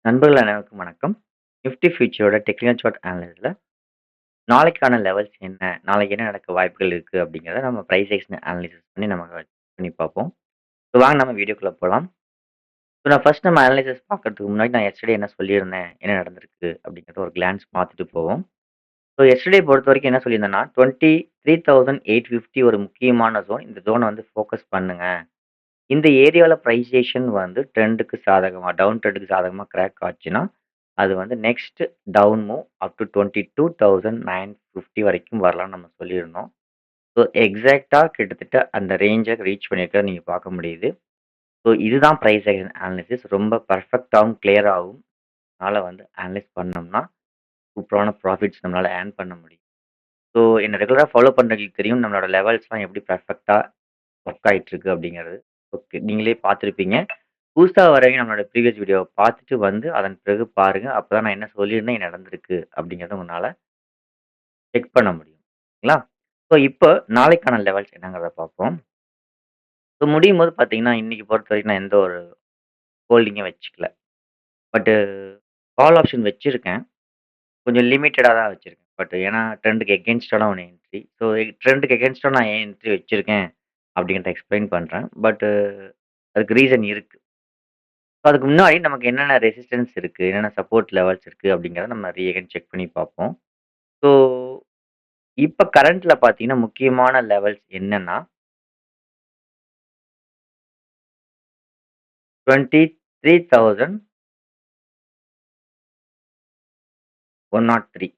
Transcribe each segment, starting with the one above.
நண்பர்கள் அனைவருக்கும் வணக்கம். நிஃப்டி ஃபியூச்சரோட டெக்னிக்கல் சார்ட் அனாலிசிஸ்ல நாளைக்கான லெவல்ஸ் என்ன? நாளைக்கு என்ன நடக்க வாய்ப்புகள் இருக்கு? அப்படிங்கிறத நம்ம பிரைஸ் ஆக்ஷன் அனாலிசிஸ் பண்ணி நம்ம பண்ணி பார்ப்போம். ஸோ வாங்க நம்ம வீடியோக்குள்ள போலாம். ஸோ நான் ஃபர்ஸ்ட் நம்ம அனாலிசிஸ் பார்க்கறதுக்கு முன்னாடி நான் எஸ்டர்டே என்ன சொல்லியிருந்தேன்? என்ன நடந்திருக்கு? அப்படிங்கிறத ஒரு கிளான்ஸ் பார்த்துட்டு போவோம். ஸோ எஸ்டர்டே பொறுத்தவரைக்கும் என்ன சொல்லியிருந்தேன்னா, 23,850 ஒரு முக்கியமான ஜோன். இந்த ஜோன வந்து ஃபோக்கஸ் பண்ணுங்க. இந்த ஏரியால பிரைசேஷன் வந்து ட்ரெண்டுக்கு சாதகமா, டவுன் ட்ரெண்டுக்கு சாதகமா கிராக் ஆச்சுன்னா, அது வந்து next down move up to 22,950 வரைக்கும் வரலாம்னு நம்ம சொல்லியிருந்தோம். ஸோ எக்ஸாக்ட்டா கிட்டத்தட்ட அந்த ரேஞ்ச ரீச் பண்ணியிருக்கிறத நீங்க பார்க்க முடியுது. ஸோ இதுதான் பிரைஸ் ஆக்ஷன் அனாலிசிஸ். ரொம்ப பெர்ஃபெக்ட்டாவும், கிளியராவும் அதனால வந்து அனலைஸ் பண்ணோம்னா, சூப்பரான ப்ராஃபிட்ஸ் நம்மளால ஏர்ன் பண்ண முடியும். ஸோ என்ன ரெகுலரா ஃபாலோ பண்றவங்களுக்கு தெரியும் நம்மளோட லெவல்ஸ்லாம் எப்படி பெர்ஃபெக்ட்டா ஒர்க் ஆயிட்டு இருக்கு அப்படிங்கிறது. ஓகே. நீங்களே பார்த்துருப்பீங்க. புதுசா வரவங்க நம்மளோட ப்ரீவியஸ் வீடியோவ பார்த்துட்டு வந்து, அதன் பிறகு பாருங்க. அப்பதான் நான் என்ன சொல்லியிருந்தேன், என்ன நடந்திருக்கு அப்படிங்கிறத உங்கனால செக் பண்ண முடியும். சரிங்களா? ஸோ இப்போ நாளைக்கான லெவல்ஸ் என்னங்கிறத பார்ப்போம். ஸோ முடியும்போது பார்த்தீங்கன்னா, இன்னைக்கு பொறுத்தவரைக்கும் நான் எந்த ஒரு ஹோல்டிங்கும் வச்சுக்கல. பட்டு கால் ஆப்ஷன் வச்சிருக்கேன். கொஞ்சம் லிமிட்டடா தான் வச்சிருக்கேன். பட் ஏன்னா ட்ரெண்டுக்கு எகென்ஸ்டான ஒண்ணு என்ட்ரி. ஸோ ட்ரெண்டுக்கு எகென்ஸ்டா நான் ஏன் என்ட்ரி வச்சிருக்கேன் அப்படிங்கிறத எக்ஸ்பிளைன் பண்றேன். அதுக்கு ரீசன் இருக்கு. அதுக்கு முன்னாடி நமக்கு என்னென்ன ரெசிஸ்டன்ஸ் இருக்கு, என்னென்ன சப்போர்ட் லெவல்ஸ் இருக்கு அப்படிங்கிறத நம்ம ரீஅகைன் செக் பண்ணி பார்ப்போம். ஸோ, இப்ப கரண்ட்ல பார்த்தீங்கன்னா, முக்கியமான லெவல்ஸ் என்னன்னா, 23,103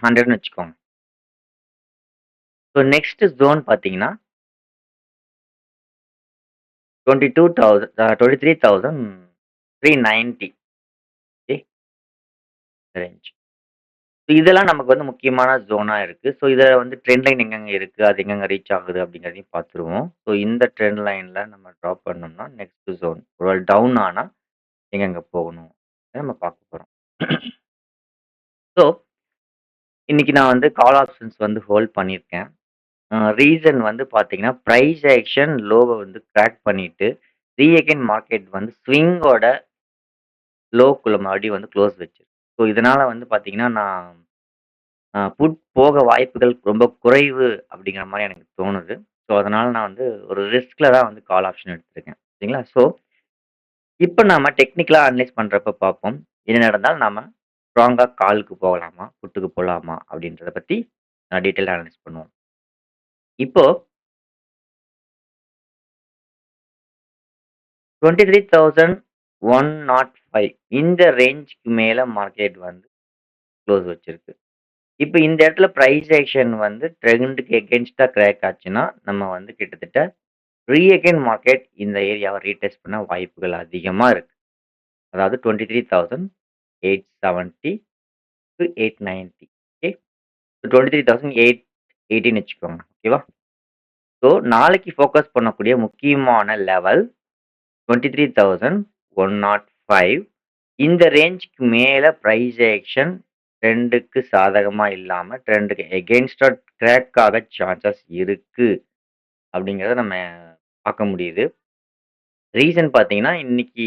100ன்னு வச்சுக்கோங்க. ஸோ நெக்ஸ்ட் ஜோன் பார்த்தீங்கன்னா, 23,390 ஓகே ரேஞ்ச். இதெல்லாம் நமக்கு வந்து முக்கியமான ஜோனா இருக்கு. ஸோ இத வந்து ட்ரெண்ட் லைன் எங்கெங்க இருக்கு, அது எங்கெங்க ரீச் ஆகுது அப்படிங்கிறதையும் பார்த்துருவோம். ஸோ இந்த ட்ரெண்ட் லைன்ல நம்ம ட்ராப் பண்ணோம்னா, நெக்ஸ்ட் ஜோன் ஒருவேள டவுன் ஆனா எங்கெங்க போகணும்? அத நம்ம பார்க்க போறோம். ஸோ, இன்னைக்கு நான் வந்து கால் ஆப்ஷன்ஸ் வந்து ஹோல்ட் பண்ணியிருக்கேன். ரீசன் வந்து பார்த்தீங்கன்னா, பிரைஸ் ஆக்ஷன் லோவ வந்து கிராக் பண்ணிட்டு, ரீஅகைன் மார்க்கெட் வந்து ஸ்விங்கோட லோக்குள்ள மறுபடியும் வந்து க்ளோஸ் வச்சிருக்கு. ஸோ, இதனால வந்து பார்த்தீங்கன்னா, நான் புட் போக வாய்ப்புகள் ரொம்ப குறைவு அப்படிங்கிற மாரி எனக்கு தோணுது. ஸோ, அதனால நான் வந்து ஒரு ரிஸ்க்ல தான் வந்து கால் ஆப்ஷன் எடுத்திருக்கேன். சரிங்களா? ஸோ இப்ப நாம டெக்னிக்கலா அனலைஸ் பண்றப்ப பார்ப்போம். என்ன நடந்தால் நாம ஸ்ட்ராங்கா காலுக்கு போகலாமா? புட்டுக்கு போலாமா? அப்படின்றத பத்தி டீட்டெயிலா அனலைஸ் பண்ணுவோம். இப்போ 23,105 இந்த ரேஞ்சுக்கு மேல மார்க்கெட் வந்து க்ளோஸ் வச்சிருக்கு. இப்ப இந்த இடத்துல பிரைஸ் ஆக்ஷன் வந்து ட்ரெண்டுக்கு எகென்ஸ்டா கிராக் ஆச்சுன்னா, நம்ம வந்து கிட்டத்தட்ட ரீஅகைன் மார்க்கெட் இந்த ஏரியாவ ரீடெஸ்ட் பண்ண வாய்ப்புகள் அதிகமா இருக்கு. அதாவது 23,870 டூ 890 ஓகே. 23,818 வச்சுக்கோங்க. ஓகேவா? ஸோ நாளைக்கு ஃபோக்கஸ் பண்ணக்கூடிய முக்கியமான லெவல் 23,105 இந்த ரேஞ்சுக்கு மேல பிரைஸ் ஆக்ஷன் ட்ரெண்டுக்கு சாதகமா இல்லாம, ட்ரெண்டுக்கு எகென்ஸ்டா கிராக் ஆக சான்சஸ் இருக்கு. அப்படிங்கிறத நம்ம பார்க்க முடியுது. ரீசன் பார்த்தீங்கன்னா, இன்னைக்கு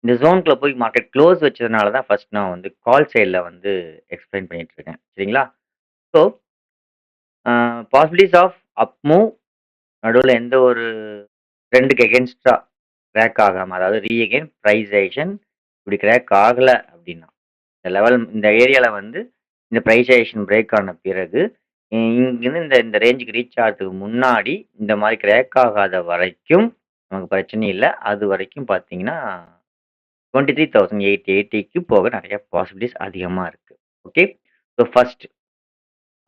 இந்த ஜோன்குள்ள போய் மார்க்கெட் க்ளோஸ் வச்சதுனால தான் ஃபர்ஸ்ட் நான் வந்து கால் சைட்ல வந்து எக்ஸ்பிளைன் பண்ணிட்டு இருக்கேன். சரிங்களா? So, possibilities of up move நடுவுல எந்த ஒரு ட்ரெண்டுக்கு எகென்ஸ்டா கிராக் ஆகாம, அதாவது ரீஅகைன் பிரைஸேஷன் இப்படி கிராக் ஆகல அப்படின்னா, இந்த லெவல் இந்த ஏரியால வந்து இந்த பிரைஸேஷன் பிரேக் ஆன பிறகு, இங்கிருந்து இந்த இந்த ரேஞ்சுக்கு ரீச் ஆகறதுக்கு முன்னாடி, இந்த மாரி கிராக் ஆகாத வரைக்கும் நமக்கு பிரச்சனை இல்ல. அது வரைக்கும் பார்த்தீங்கன்னா, 23,880க்கு போக நெறைய பாசிபிலிட்டீஸ் அதிகமா இருக்கு. ஓகே. ஸோ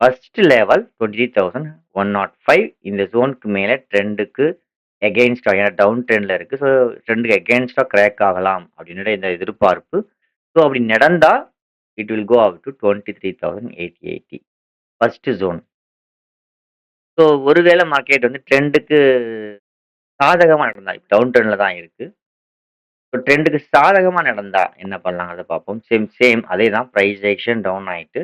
ஃபர்ஸ்ட் லெவல் 23,105 இந்த ஜோனுக்கு மேல ட்ரெண்டுக்கு எகெயின்ஸ்டா ஏன்னா டவுன் ட்ரெண்ட்ல இருக்கு. ஸோ ட்ரெண்டுக்கு எகெயின்ஸ்டா கிராக் ஆகலாம் அப்படின்ற இந்த எதிர்பார்ப்பு. ஸோ அப்படி நடந்தா it will go up to 23,880 first zone. So ஒருவேளை மார்க்கெட் வந்து ட்ரெண்டுக்கு சாதகமா நடந்தா டவுன் ட்ரெண்ட்ல தான் இருக்கு. ஸோ ட்ரெண்டுக்கு சாதகமா நடந்தா என்ன பண்ணலாங்கிறத பார்ப்போம். சேம் அதே தான் பிரைஸ் ஆக்ஷன் டவுன் ஆயிட்டு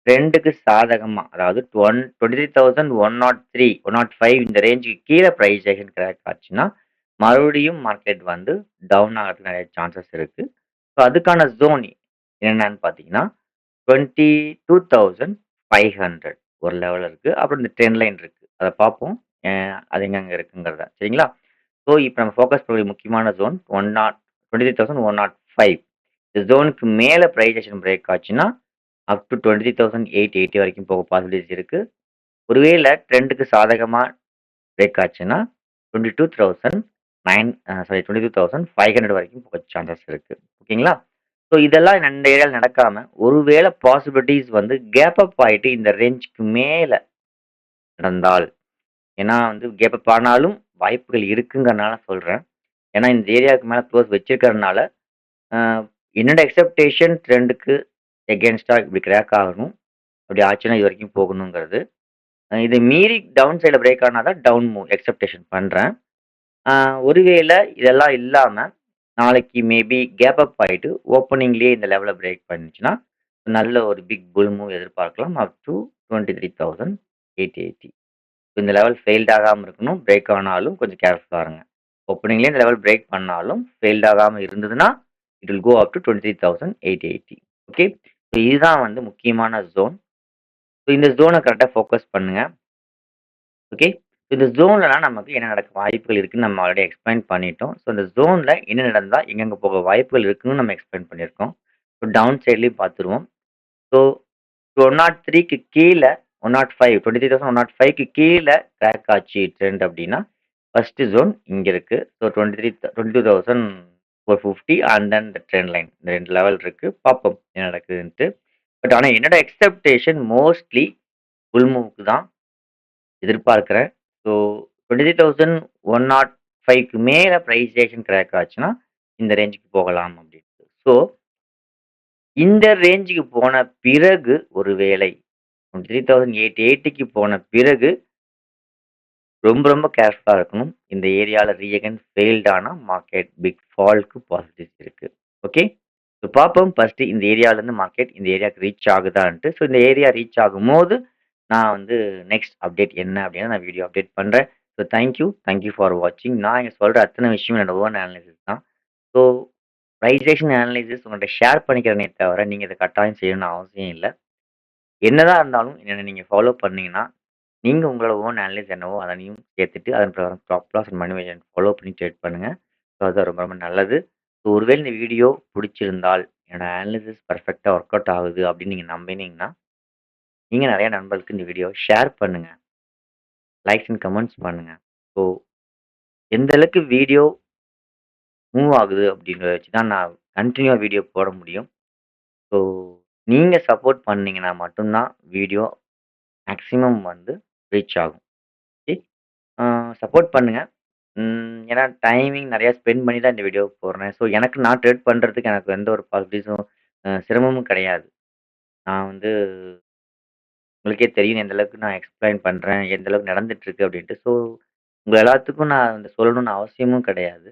ட்ரெண்டுக்கு சாதகமா, அதாவது 23,103, 105 இந்த ரேஞ்சுக்கு கீழ பிரைஸ் ஆக்ஷன் கிராக் ஆச்சுன்னா, மறுபடியும் மார்க்கெட் வந்து டவுன் ஆகறதுக்கு நெறைய சான்சஸ் இருக்கு. ஸோ அதுக்கான ஜோன் என்னன்னு பார்த்தீங்கன்னா, 22,500 ஒரு லெவல் இருக்கு. அப்புறம் இந்த ட்ரெண்ட் லைன் இருக்கு. அத பார்ப்போம். அது எங்கெங்க இருக்குங்கிறத. சரிங்களா? ஸோ இப்ப நம்ம ஃபோக்கஸ் பண்ண வேண்டிய முக்கியமான ஜோன் 23,105. இந்த ஜோனுக்கு மேல பிரைஸ் ஆக்ஷன் பிரேக் ஆச்சுன்னா, அப் டூ 23,880 வரைக்கும் போக பாசிபிலிட்டிஸ் இருக்கு. ஒருவேள ட்ரெண்டுக்கு சாதகமா பிரேக் ஆச்சுன்னா, 22,500 வரைக்கும் போக சான்சஸ் இருக்கு. ஓகேங்களா? ஸோ இதெல்லாம் இந்த ஏரியால நடக்காம, ஒருவேள பாசிபிலிட்டீஸ் வந்து கேப் அப் ஆயிட்டு இந்த ரேஞ்சுக்கு மேல நடந்தால், ஏன்னா வந்து கேப் அப் ஆனாலும் வாய்ப்புகள் இருக்குங்கிறனால சொல்றேன். ஏன்னா இந்த ஏரியாவுக்கு மேல க்ளோஸ் வச்சிருக்கிறதுனால, அ என்னோட எக்ஸ்பெக்டேஷன் ட்ரெண்டுக்கு எகென்ஸ்ட்டா இப்படி கிராக் ஆகணும். அப்படி ஆச்சுன்னா இதுவரைக்கும் போகணுங்கிறது. இத மீறி டவுன் சைட்ல பிரேக் ஆனா தான் டவுன் மூவ் எக்ஸ்பெக்டேஷன் பண்றேன். ஆ ஒருவேள இதெல்லாம் இல்லாம, நாளைக்கு மேபி கேப் அப் ஆயிட்டு ஓப்பனிங்லயே இந்த லெவல பிரேக் பண்ணுச்சுன்னா, நல்ல ஒரு பிக் புல் மூவ் எதிர்பார்க்கலாம். அப் டூ 23,880. இந்த லெவல் ஃபெயில்ட் ஆகாம இருக்கணும். பிரேக் ஆனாலும் கொஞ்சம் கேர்ஃபுல்லா இருங்க. ஓப்பனிங்லயே இந்த லெவல் பிரேக் பண்ணாலும் ஃபெயில்ட் ஆகாம இருந்ததுன்னா, it will go up to 23,880. Okay. So இதுதான் வந்து முக்கியமான ஜோன். ஸோ இந்த ஜோன கரெக்ட்டா ஃபோக்கஸ் பண்ணுங்க. ஓகே. இந்த ஜோன்லலாம் நமக்கு என்ன நடக்க வாய்ப்புகள் இருக்குன்னு நம்ம ஆல்ரெடி எக்ஸ்பிளைன் பண்ணிட்டோம். ஸோ இந்த ஜோன்ல என்ன நடந்தா எங்கெங்க போக வாய்ப்புகள் இருக்குன்னு நம்ம எக்ஸ்பிளைன் பண்ணியிருக்கோம். ஸோ டவுன் சைட்லயும் பார்த்துருவோம். ஸோ 103க்கு கீழ 105 23,105க்கு கீழ கிராக் ஆச்சு ட்ரெண்ட் அப்டின்னா, ஃபர்ஸ்ட் ஜோன் இங்க இருக்கு. So 22,450 and then the trend line. இந்த 2 லெவல் இருக்கு. பார்ப்போம் என்ன நடக்குதுன்ட்டு. பட் ஆனா என்னோட எக்ஸ்பெக்டேஷன் மோஸ்ட்லி புல் மூவ்க்கு தான் எதிர்பார்க்கிறேன். ஸோ 23,105க்கு மேல பிரைஸ் ஆக்ஷன் கிராக் ஆச்சுன்னா, இந்த ரேஞ்சுக்கு போகலாம் அப்டின்ட்டு. ஸோ இந்த ரேஞ்சுக்கு போன பிறகு ஒருவேளை 23,880க்கு போன பிறகு ரொம்ப ரொம்ப கேர்ஃபுல்லா இருக்கணும். இந்த ஏரியால ரீஅகைன் ஃபெயில்ட் ஆனா மார்க்கெட் பிக் ஃபால்க்கு பாசிபிலிட்டிஸ் இருக்கு. ஓகே. ஸோ பார்ப்போம் ஃபர்ஸ்ட் இந்த ஏரியாலருந்து மார்க்கெட் இந்த ஏரியாக்கு ரீச் ஆகுதான்ட்டு. ஸோ இந்த ஏரியா ரீச் ஆகும்போது, நான் வந்து நெக்ஸ்ட் அப்டேட் என்ன அப்டின்னு நான் வீடியோ அப்டேட் பண்றேன். ஸோ தேங்க் யூ ஃபார் வாட்சிங். நான் இங்க சொல்ற அத்தன விஷயம் என்னோட ஓன் அனாலிசிஸ் தான். ஸோ பிரைஸ் அனாலிசிஸ் உங்கள்ட்ட ஷேர் பண்ணிக்கிறேனே தவிர, நீங்க இத கட்டாயம் செய்யணும்னு அவசியம் இல்ல. என்னதான் இருந்தாலும் என்ன நீங்க ஃபாலோ பண்ணீங்கன்னா, நீங்க உங்களோட ஓன் அனலைஸ் என்னவோ அதனையும் சேர்த்துட்டு, அதன் பிரகாரம் stop loss and money management follow பண்ணி ட்ரேட் பண்ணுங்க. ஸோ அதுதான் ரொம்ப ரொம்ப நல்லது. ஸோ ஒருவேளை இந்த வீடியோ புடிச்சிருந்தால், என்னோட அனாலிசிஸ் பெர்ஃபெக்ட்டா ஒர்க் அவுட் ஆகுது அப்படின்னு நீங்க நம்பினீங்கன்னா, நீங்க நெறைய நண்பர்களுக்கு இந்த வீடியோவ ஷேர் பண்ணுங்க. லைக்ஸ் அண்ட் கமெண்ட்ஸ் பண்ணுங்க. ஸோ எந்த அளவுக்கு வீடியோ மூவ் ஆகுது அப்படின்றத வச்சு தான் நான் கன்டினியூவா வீடியோ போட முடியும். ஸோ நீங்க சப்போர்ட் பண்ணீங்கன்னா மட்டும் தான் வீடியோ மேக்ஸிமம் வந்து ரீச் ஆகும். ஓகே. ஆ சப்போர்ட் பண்ணுங்க. ஏன்னா டைமிங் நெறையா ஸ்பெண்ட் பண்ணி தான் இந்த வீடியோ போடுறேன். ஸோ எனக்கு நான் ட்ரேட் பண்றதுக்கு எனக்கு எந்த ஒரு பாசிபிலிட்டீஸும் சிரமமும் கிடையாது. நான் வந்து உங்களுக்கே தெரியும் எந்த அளவுக்கு நான் எக்ஸ்பிளைன் பண்றேன், எந்த அளவுக்கு நடந்துட்டு இருக்கு அப்படின்ட்டு. ஸோ உங்க எல்லாத்துக்கும் நான் வந்து சொல்லணும்னு அவசியமும் கிடையாது.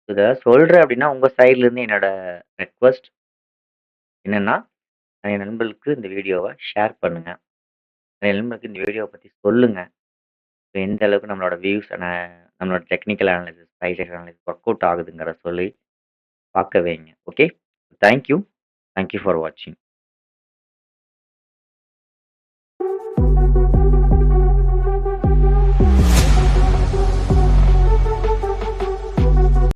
இத சொல்றேன் அப்படின்னா, உங்க சைட்ல இருந்து என்னோட ரெக்வெஸ்ட் என்னன்னா, என் நண்பர்களுக்கு இந்த வீடியோவ ஷேர் பண்ணுங்க. என் நண்பர்களுக்கு இந்த வீடியோவ பத்தி சொல்லுங்க. எந்த அளவுக்கு நம்மளோட வியூஸ் நம்மளோட technical analysis, price analysis work out ஆகுதுங்கிறத சொல்லி பார்க்க வைங்க. Okay. Thank you. Thank you for வாட்சிங்.